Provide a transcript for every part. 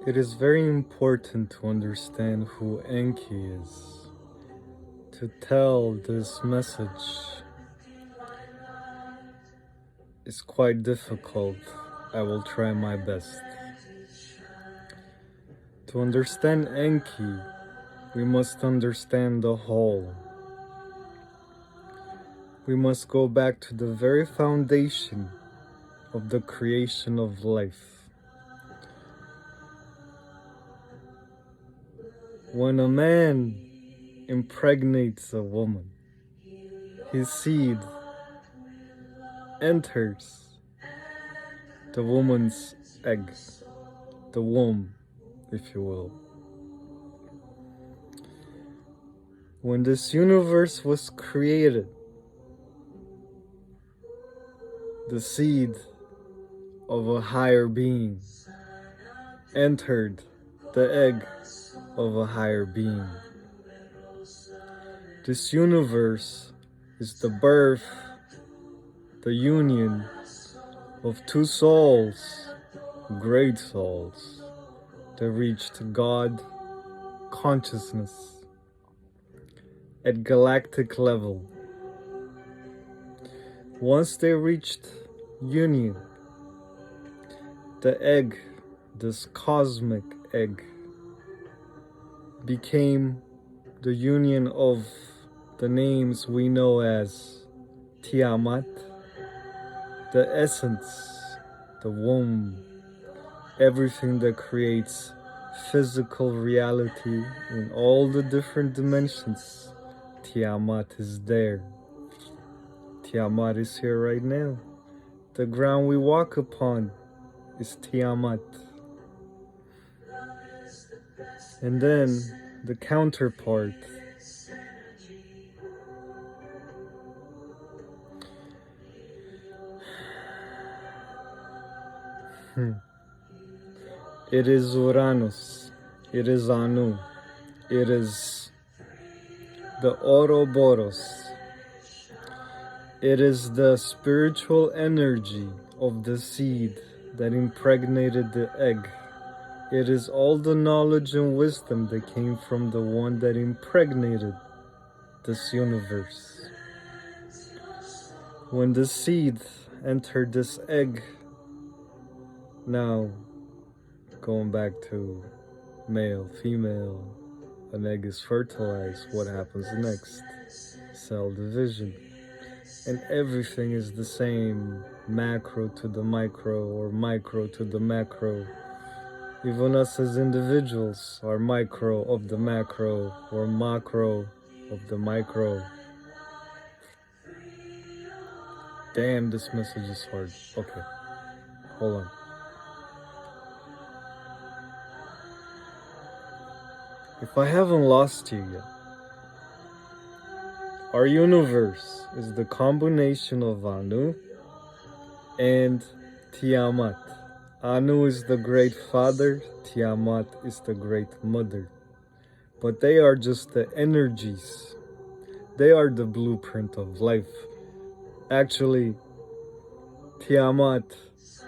It is very important to understand who Enki is. To tell this message is quite difficult. I will try my best. To understand Enki, we must understand the whole. We must go back to the very foundation of the creation of life. When a man impregnates a woman, his seed enters the woman's egg, the womb, if you will. When this universe was created, the seed of a higher being entered the egg of a higher being. This universe is the birth, the union of two souls, great souls, that reached God consciousness at galactic level. Once they reached union, the egg, this cosmic egg, became the union of the names we know as Tiamat, the essence, the womb, everything that creates physical reality in all the different dimensions. Tiamat is there. Tiamat is here right now. The ground we walk upon is Tiamat. And then the counterpart, it is Uranus, it is Anu, it is the Ouroboros. It is the spiritual energy of the seed that impregnated the egg. It is all the knowledge and wisdom that came from the one that impregnated this universe. When the seed entered this egg, now going back to male, female, an egg is fertilized, what happens next? Cell division. And everything is the same, macro to the micro or micro to the macro. Even us as individuals are micro of the macro or macro of the micro. Damn, this message is hard. Okay, hold on. If I haven't lost you yet, our universe is the combination of Anu and Tiamat. Anu is the great father, Tiamat is the great mother. But they are just the energies. They are the blueprint of life. Actually, Tiamat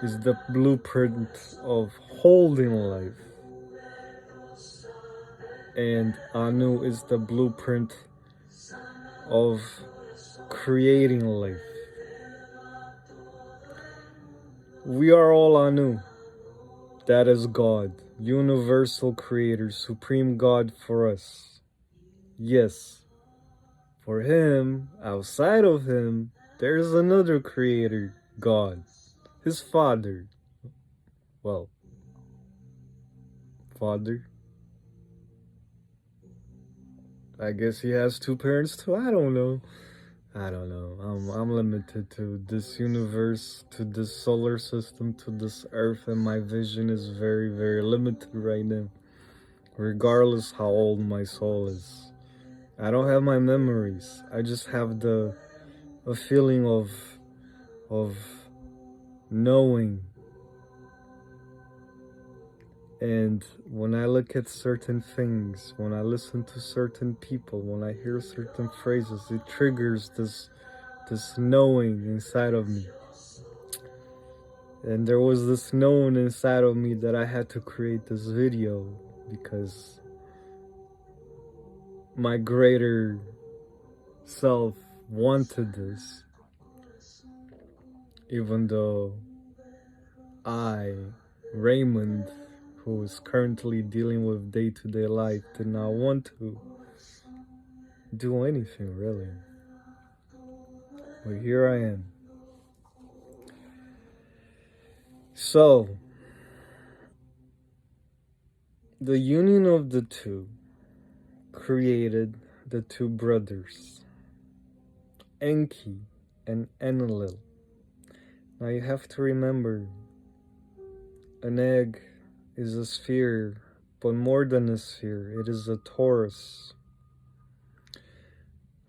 is the blueprint of holding life. And Anu is the blueprint of creating life. We are all Anu. That is God, universal creator, supreme God for us. Yes, for him, outside of him, there's another creator, God, his father. Well, father. I guess he has two parents too. I don't know. I'm limited to this universe, to this solar system, to this earth, and my vision is very, very limited right now. Regardless how old my soul is. I don't have my memories. I just have a feeling of knowing. And when I look at certain things, when I listen to certain people, when I hear certain phrases, it triggers this knowing inside of me. And there was this knowing inside of me that I had to create this video because my greater self wanted this, even though I, Raymond, who is currently dealing with day-to-day life, did not want to do anything really. But here I am. So, the union of the two created the two brothers, Enki and Enlil. Now you have to remember, an egg is a sphere, but more than a sphere, it is a torus,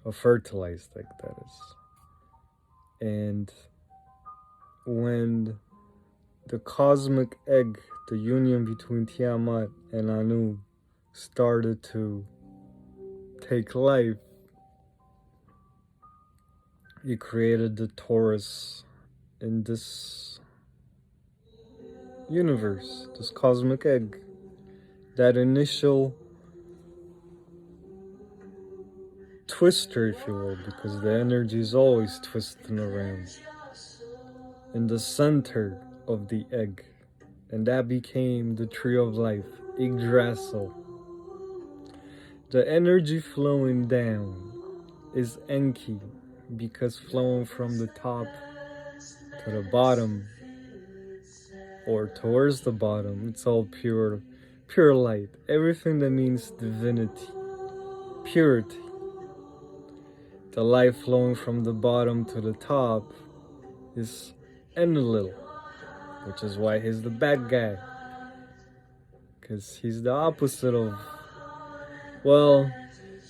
a fertilized egg, that is. And when the cosmic egg, the union between Tiamat and Anu, started to take life, it created the torus in this universe, this cosmic egg. That initial twister, if you will, because the energy is always twisting around, in the center of the egg. And that became the tree of life, Yggdrasil. The energy flowing down is Enki, because flowing from the top to the bottom, or towards the bottom, it's all pure light. Everything that means divinity, purity. The light flowing from the bottom to the top is Enlil, which is why he's the bad guy. Because he's the opposite of, well,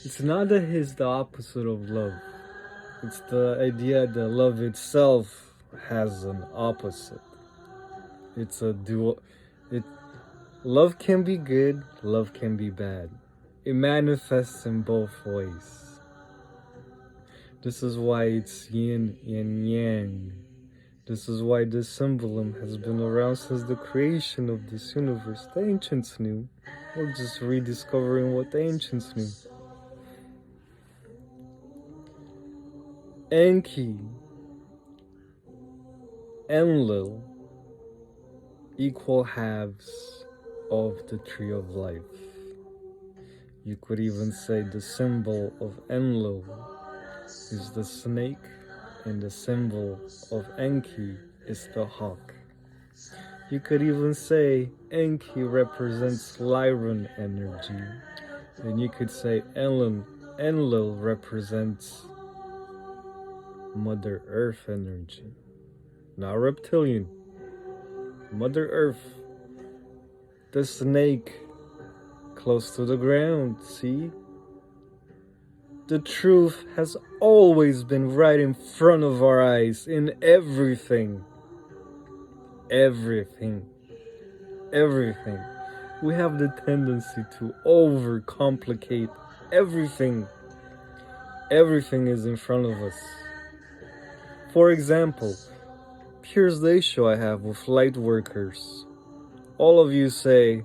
it's not that he's the opposite of love. It's the idea that love itself has an opposite. It's a dual. Love can be good, love can be bad. It manifests in both ways. This is why it's yin and yang. This is why this symbolism has been around since the creation of this universe. The ancients knew. We're just rediscovering what the ancients knew. Enki, Enlil, equal halves of the tree of life. You could even say the symbol of Enlil is the snake, and the symbol of Enki is the hawk. You could even say Enki represents Lyran energy, and you could say Enlil represents Mother Earth energy. Not reptilian. Mother Earth. The snake close to the ground, see? The truth has always been right in front of our eyes in everything. Everything. Everything. We have the tendency to overcomplicate everything. Everything is in front of us. For example, here's the issue I have with light workers. All of you say,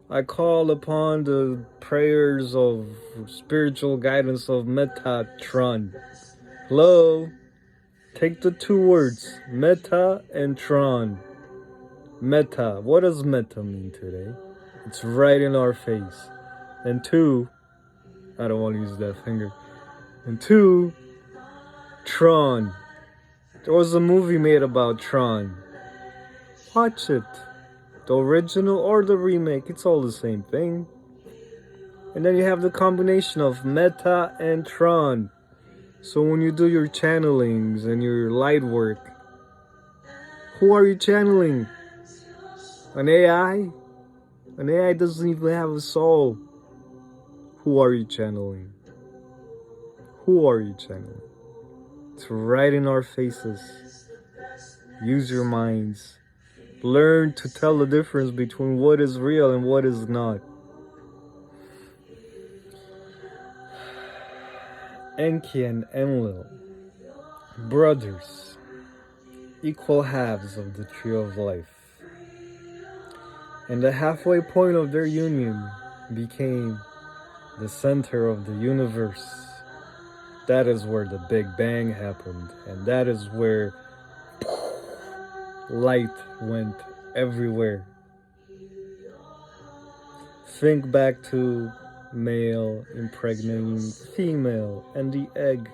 I call upon the prayers of spiritual guidance of Metatron. Hello? Take the two words, Meta and Tron. Meta. What does meta mean today? It's right in our face. And two, I don't want to use that finger. And two, Tron. There was a movie made about Tron. Watch it. The original or the remake, it's all the same thing. And then you have the combination of Meta and Tron. So when you do your channelings and your light work, who are you channeling? An AI? An AI doesn't even have a soul. Who are you channeling? Who are you channeling? It's right in our faces. Use your minds. Learn to tell the difference between what is real and what is not. Enki and Enlil, brothers, equal halves of the tree of life. And the halfway point of their union became the center of the universe. That is where the Big Bang happened, and that is where light went everywhere. Think back to male impregnating female and the egg.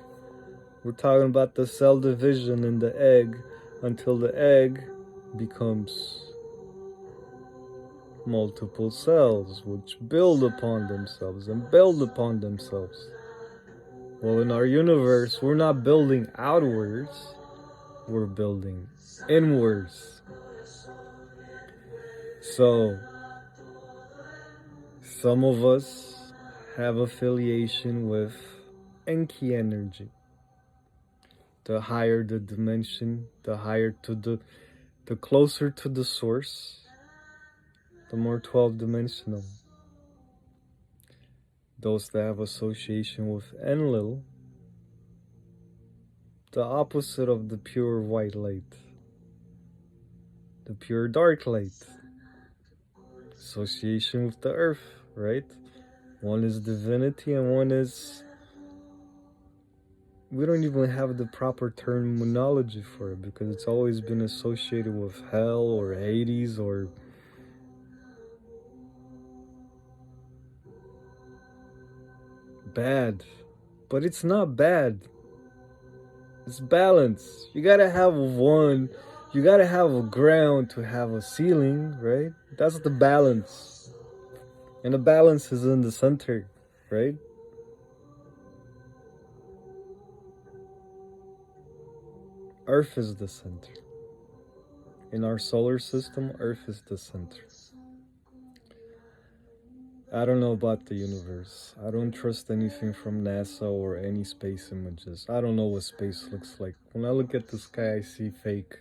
We're talking about the cell division in the egg until the egg becomes multiple cells which build upon themselves and build upon themselves. Well, in our universe, we're not building outwards, we're building inwards. So, some of us have affiliation with Enki energy. The higher the dimension, the higher to the closer to the source, the more 12-dimensional. Those that have association with Enlil, the opposite of the pure white light, the pure dark light. Association with the earth, right? One is divinity and one is, we don't even have the proper terminology for it because it's always been associated with hell or Hades or bad. But it's not bad. It's balance. You gotta have one, you gotta have a ground to have a ceiling, right? That's the balance. And the balance is in the center, right? Earth is the center. In our solar system, Earth is the center. I don't know about the universe. I don't trust anything from NASA or any space images. I don't know what space looks like. When I look at the sky, I see fake.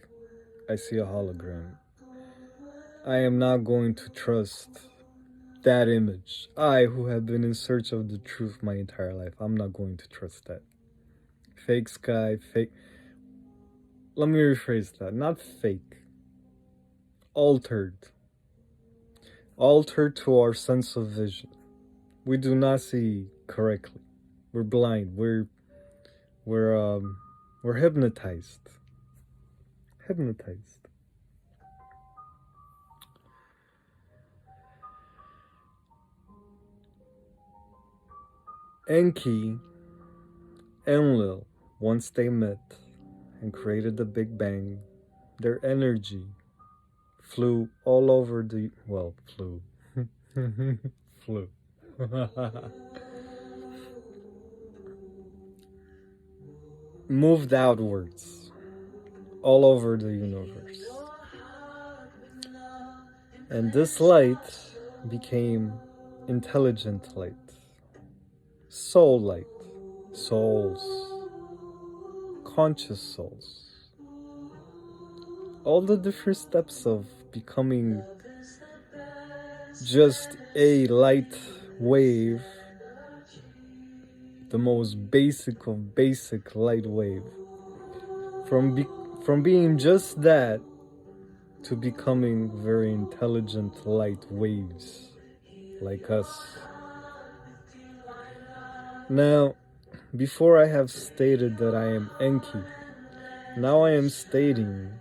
I see a hologram. I am not going to trust that image. I, who have been in search of the truth my entire life, I'm not going to trust that. Fake sky, fake. Let me rephrase that. Not fake. Altered. Altered to our sense of vision. We do not see correctly. We're blind. We're hypnotized. Hypnotized. Enki, Enlil, once they met and created the Big Bang, their energy flew all over the, well, flew. Flew. Moved outwards all over the universe. And this light became intelligent light, soul light, souls, conscious souls. All the different steps of becoming just a light wave, the most basic of basic light wave. From being just that to becoming very intelligent light waves like us. Now, before I have stated that I am Enki, now I am stating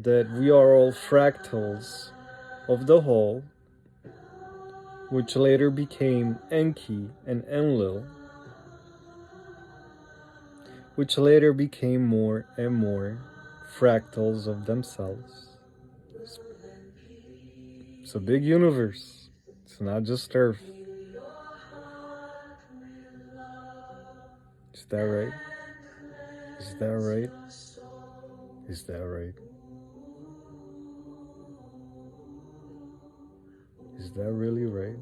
that we are all fractals of the whole, which later became Enki and Enlil, which later became more and more fractals of themselves. It's a big universe. It's not just Earth. Is that right? Is that right? Is that right? Is that really right?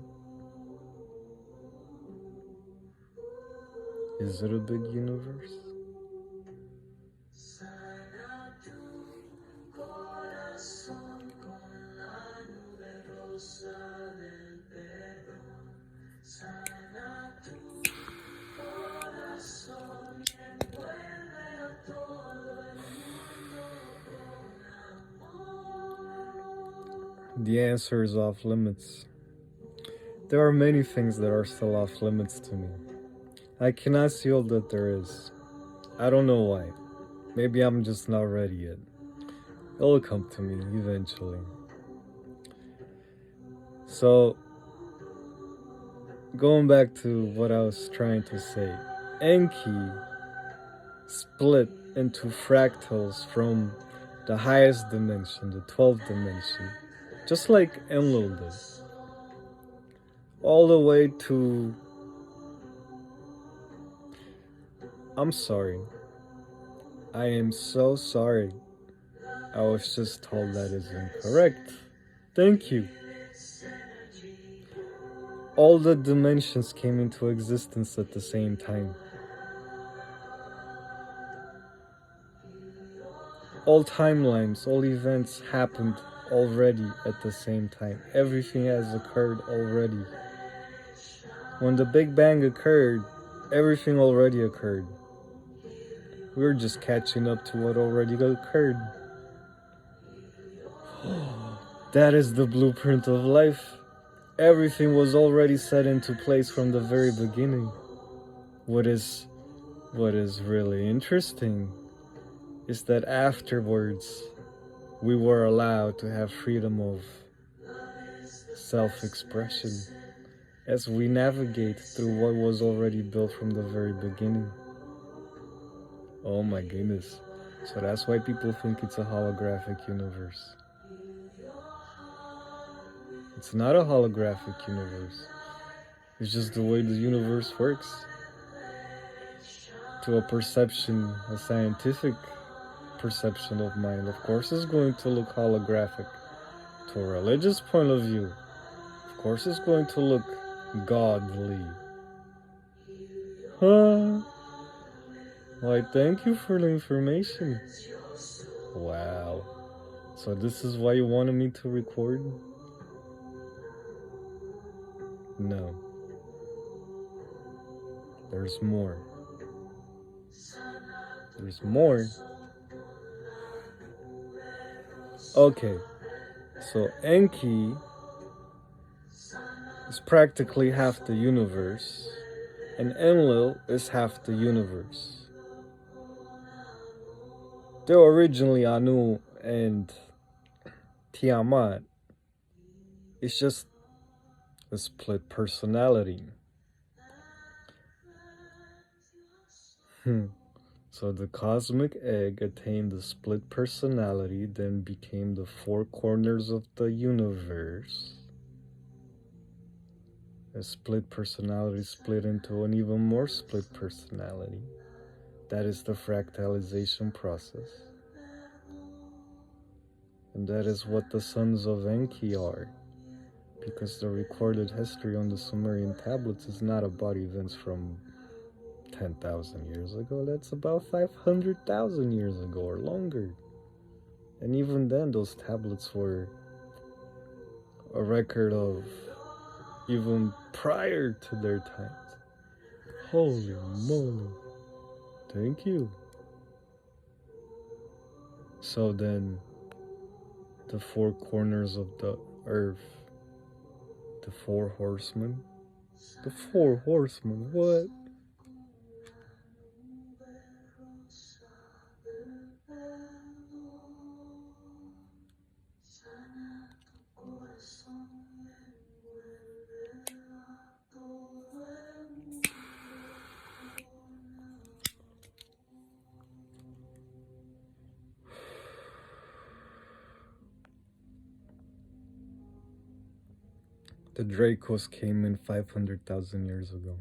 Is it a big universe? The answer is off limits. There are many things that are still off limits to me. I cannot see all that there is. I don't know why. Maybe I'm just not ready yet. It'll come to me eventually. So, going back to what I was trying to say, Enki split into fractals from the highest dimension, the 12th dimension, just like Enlil did, all the way to. I'm sorry. I am so sorry. I was just told that is incorrect. Thank you. All the dimensions came into existence at the same time. All timelines, all events happened already at the same time. Everything has occurred already. When the Big Bang occurred, everything already occurred. We're just catching up to what already occurred. That is the blueprint of life. Everything was already set into place from the very beginning. What is really interesting is that afterwards we were allowed to have freedom of self-expression as we navigate through what was already built from the very beginning. Oh my goodness. So that's why people think it's a holographic universe. It's not a holographic universe. It's just the way the universe works. To a perception, a scientific perception of mind, of course, is going to look holographic. To a religious point of view, of course, it's going to look godly. Huh? Why, thank you for the information. Wow. So this is why you wanted me to record? No. There's more. There's more. Okay. So Enki is practically half the universe, and Enlil is half the universe. Though originally Anu and Tiamat is just a split personality. So the cosmic egg attained the split personality, then became the four corners of the universe. A split personality split into an even more split personality. That is the fractalization process. And that is what the sons of Enki are. Because the recorded history on the Sumerian tablets is not about events from 10,000 years ago. That's about 500,000 years ago or longer. And even then, those tablets were a record of even prior to their times. Holy moly. Thank you. So then, the four corners of the earth, the four horsemen. The four horsemen, what? The Dracos came in 500,000 years ago.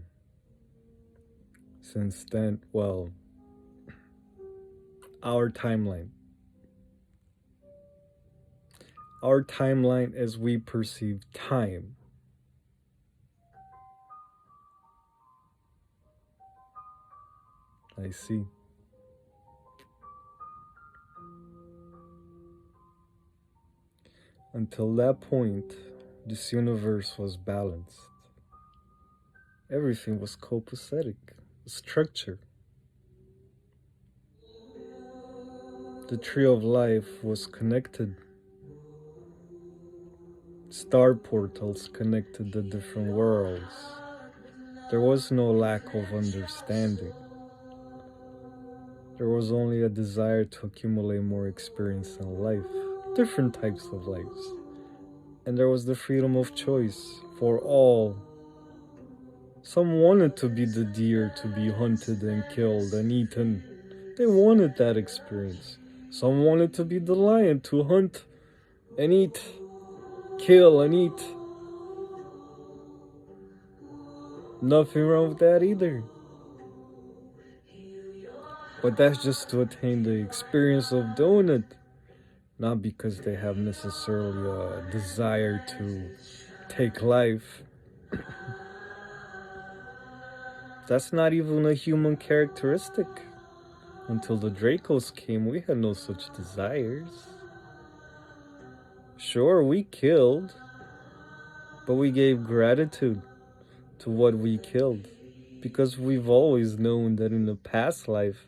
Since then, well, our timeline. Our timeline as we perceive time. I see. Until that point, this universe was balanced. Everything was copacetic, structure. The tree of life was connected. Star portals connected the different worlds. There was no lack of understanding. There was only a desire to accumulate more experience in life, different types of lives. And there was the freedom of choice for all. Some wanted to be the deer to be hunted and killed and eaten. They wanted that experience. Some wanted to be the lion to hunt and eat, kill and eat. Nothing wrong with that either. But that's just to attain the experience of doing it. Not because they have necessarily a desire to take life. That's not even a human characteristic. Until the Dracos came, we had no such desires. Sure, we killed, but we gave gratitude to what we killed. Because we've always known that in the past life,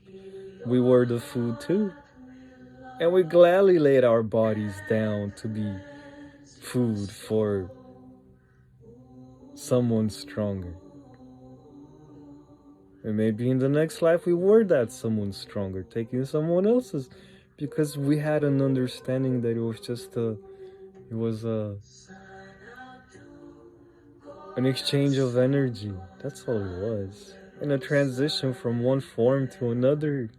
we were the food too. And we gladly laid our bodies down to be food for someone stronger. And maybe in the next life we were that someone stronger, taking someone else's, because we had an understanding that it was just an exchange of energy. That's all it was. And a transition from one form to another.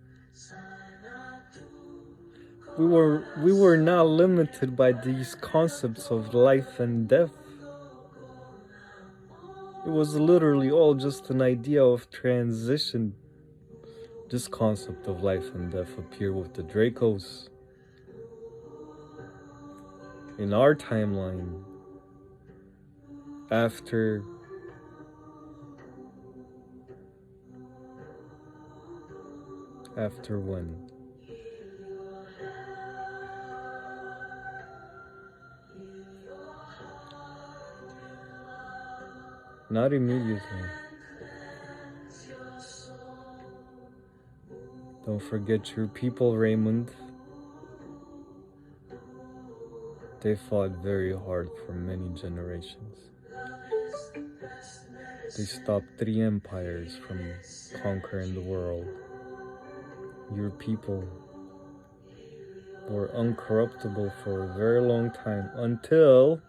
We were not limited by these concepts of life and death. It was literally all just an idea of transition. This concept of life and death appeared with the Dracos. In our timeline, after when? Not immediately. Don't forget your people, Raymond. They fought very hard for many generations. They stopped 3 empires from conquering the world. Your people were uncorruptible for a very long time until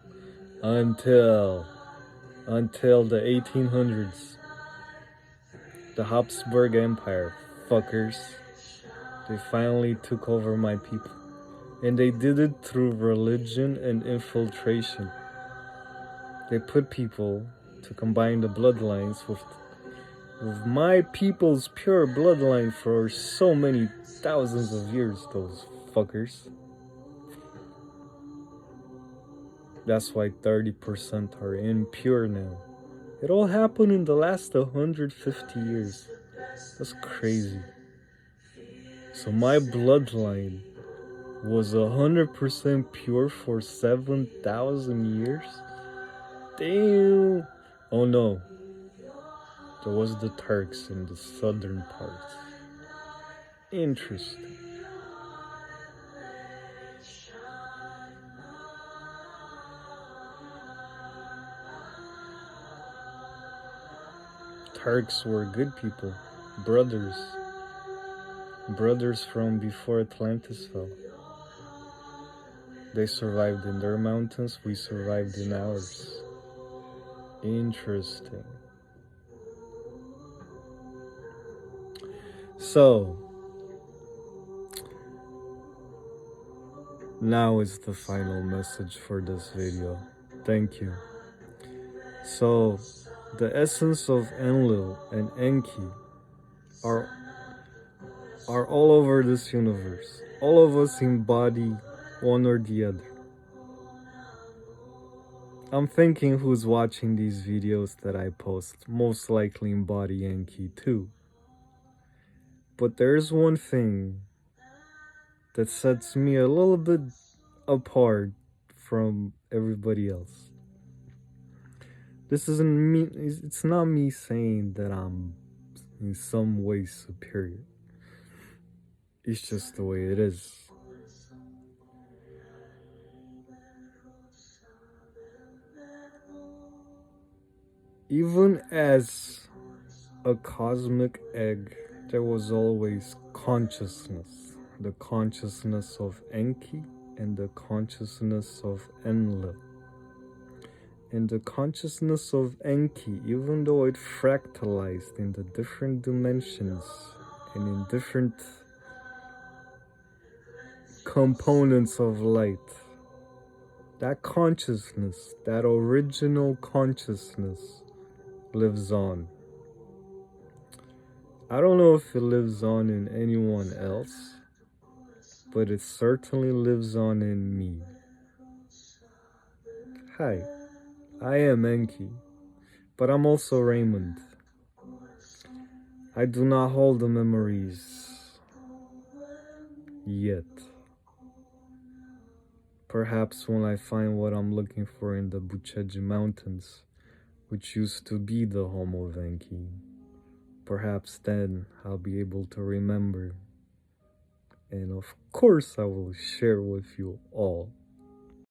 the 1800s. The Habsburg Empire, fuckers. They finally took over my people. And they did it through religion and infiltration. They put people to combine the bloodlines with my people's pure bloodline for so many thousands of years, those fuckers. That's why 30% are impure now. It all happened in the last 150 years. That's crazy. So my bloodline was 100% pure for 7,000 years? Damn! Oh no. There was the Turks in the southern parts. Interesting. Turks were good people. Brothers. Brothers from before Atlantis fell. They survived in their mountains, we survived in ours. Interesting. So, now is the final message for this video. Thank you. So, the essence of Enlil and Enki are all over this universe. All of us embody one or the other. I'm thinking who's watching these videos that I post most likely embody Enki too. But there's one thing that sets me a little bit apart from everybody else. This isn't me, it's not me saying that I'm in some way superior. It's just the way it is. Even as a cosmic egg, there was always consciousness. The consciousness of Enki and the consciousness of Enlil. And the consciousness of Enki, even though it fractalized in the different dimensions and in different components of light, that consciousness, that original consciousness, lives on. I don't know if it lives on in anyone else, but it certainly lives on in me. Hi, I am Enki, but I'm also Raymond. I do not hold the memories yet. Perhaps when I find what I'm looking for in the Bucheji Mountains, which used to be the home of Enki, perhaps then I'll be able to remember. And of course I will share with you all.